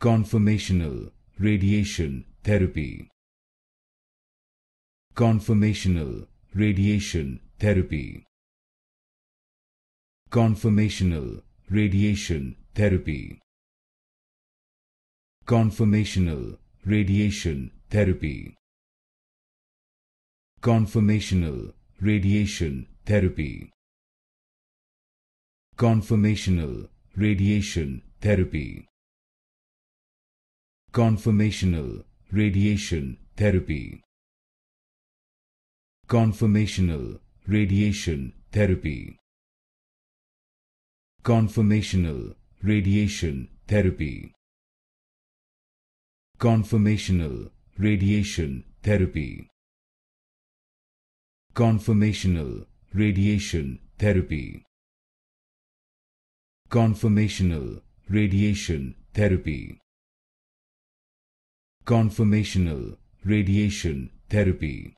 Conformational Radiation Therapy. Conformational Radiation Therapy. Conformational Radiation Therapy. Conformational Radiation Therapy. Conformational Radiation Therapy. Conformational Radiation Therapy. Conformational Radiation Therapy. Conformational Radiation Therapy. Conformational Radiation Therapy. Conformational Radiation Therapy. Conformational Radiation Therapy. Conformational Radiation Therapy. Conformational Radiation Therapy.